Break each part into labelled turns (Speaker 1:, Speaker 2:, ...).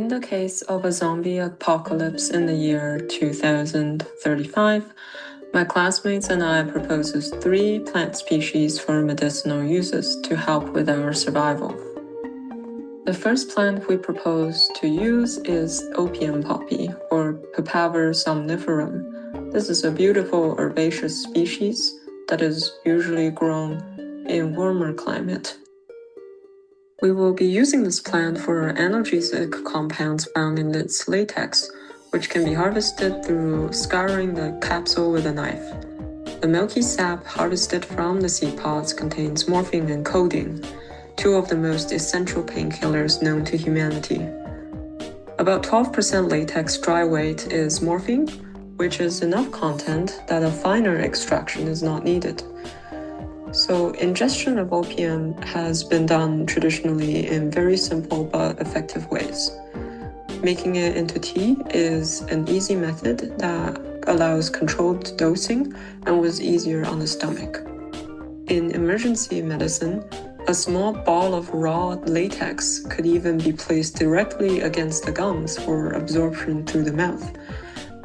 Speaker 1: the case of a zombie apocalypse in the year 2035, my classmates and I propose 3 plant species for medicinal uses to help with our survival. The first plant we propose to use is opium poppy, or Papaver somniferum. This is a beautiful herbaceous species that is usually grown in warmer climate. We will be using this plant for analgesic compounds found in its latex, which can be harvested through scouring the capsule with a knife. The milky sap harvested from the seed pods contains morphine and codeine, 2 of the most essential painkillers known to humanity. About 12% latex dry weight is morphine, which is enough content that a finer extraction is not needed. So ingestion of opium has been done traditionally in very simple but effective ways. Making it into tea is an easy method that allows controlled dosing and was easier on the stomach. In emergency medicine, a small ball of raw latex could even be placed directly against the gums for absorption through the mouth.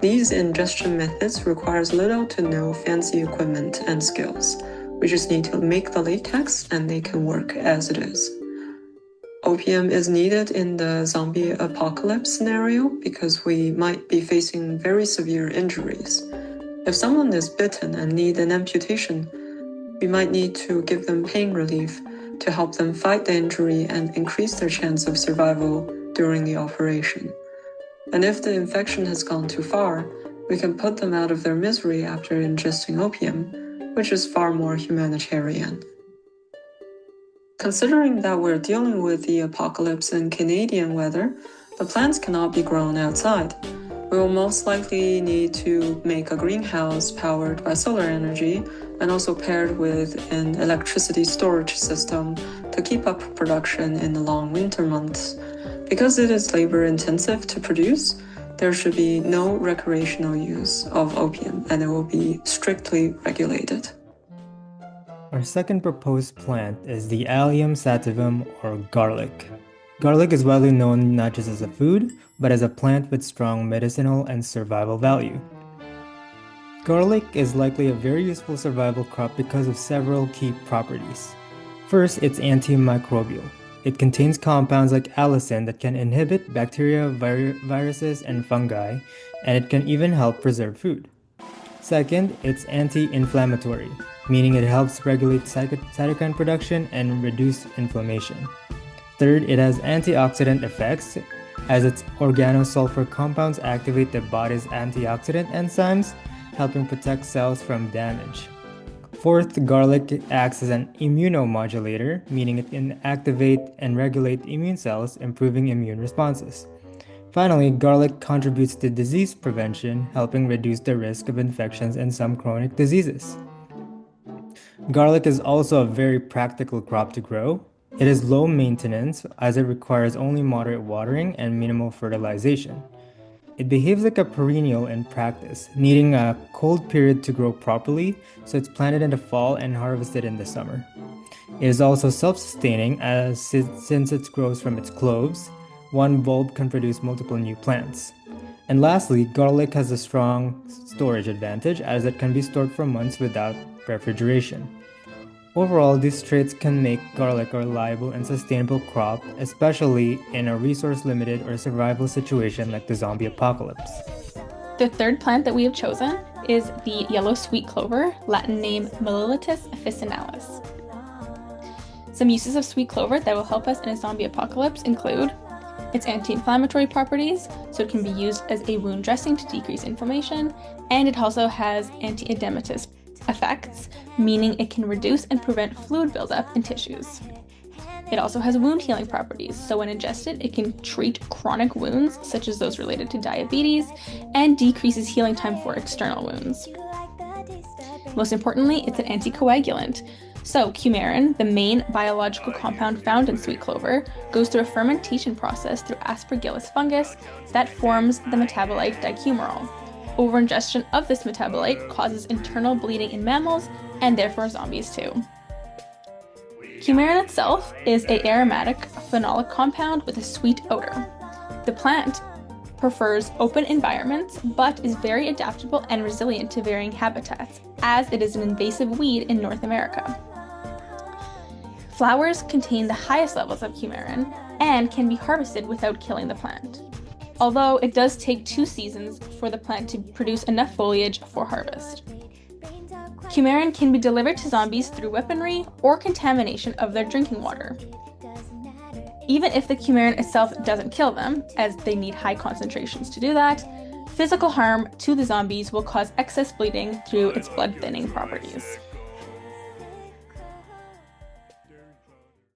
Speaker 1: These ingestion methods requires little to no fancy equipment and skills. We just need to make the latex and they can work as it is. Opium is needed in the zombie apocalypse scenario because we might be facing very severe injuries. If someone is bitten and need an amputation, we might need to give them pain relief to help them fight the injury and increase their chance of survival during the operation. And if the infection has gone too far, we can put them out of their misery after ingesting opium, which is far more humanitarian. Considering that we're dealing with the apocalypse in Canadian weather, the plants cannot be grown outside. We will most likely need to make a greenhouse powered by solar energy and also paired with an electricity storage system to keep up production in the long winter months. Because it is labor intensive to produce, there should be no recreational use of opium and it will be strictly regulated.
Speaker 2: Our second proposed plant is the Allium sativum, or garlic. Garlic is widely known not just as a food, but as a plant with strong medicinal and survival value. Garlic is likely a very useful survival crop because of several key properties. First, it's antimicrobial. It contains compounds like allicin that can inhibit bacteria, viruses, and fungi, and it can even help preserve food. Second, it's anti-inflammatory, meaning it helps regulate cytokine production and reduce inflammation. Third, it has antioxidant effects, as its organosulfur compounds activate the body's antioxidant enzymes, helping protect cells from damage. Fourth, garlic acts as an immunomodulator, meaning it can activate and regulate immune cells, improving immune responses. Finally, garlic contributes to disease prevention, helping reduce the risk of infections and some chronic diseases. Garlic is also a very practical crop to grow. It is low maintenance as it requires only moderate watering and minimal fertilization. It behaves like a perennial in practice, needing a cold period to grow properly, so it's planted in the fall and harvested in the summer. It is also self-sustaining since it grows from its cloves. One bulb can produce multiple new plants. And lastly, garlic has a strong storage advantage as it can be stored for months without refrigeration. Overall, these traits can make garlic a reliable and sustainable crop, especially in a resource-limited or survival situation like the zombie apocalypse.
Speaker 3: The third plant that we have chosen is the yellow sweet clover, Latin name Melilotus officinalis. Some uses of sweet clover that will help us in a zombie apocalypse include its anti-inflammatory properties, so it can be used as a wound dressing to decrease inflammation, and it also has anti-edematous effects, meaning it can reduce and prevent fluid buildup in tissues. It also has wound healing properties, so when ingested, it can treat chronic wounds, such as those related to diabetes, and decreases healing time for external wounds. Most importantly, it's an anticoagulant. So coumarin, the main biological compound found in sweet clover, goes through a fermentation process through Aspergillus fungus that forms the metabolite dicumarol. Overingestion of this metabolite causes internal bleeding in mammals and therefore zombies too. Coumarin itself is an aromatic phenolic compound with a sweet odor. The plant prefers open environments, but is very adaptable and resilient to varying habitats, as it is an invasive weed in North America. Flowers contain the highest levels of coumarin and can be harvested without killing the plant, although it does take 2 seasons for the plant to produce enough foliage for harvest. Coumarin can be delivered to zombies through weaponry or contamination of their drinking water. Even if the coumarin itself doesn't kill them, as they need high concentrations to do that, physical harm to the zombies will cause excess bleeding through its blood-thinning properties.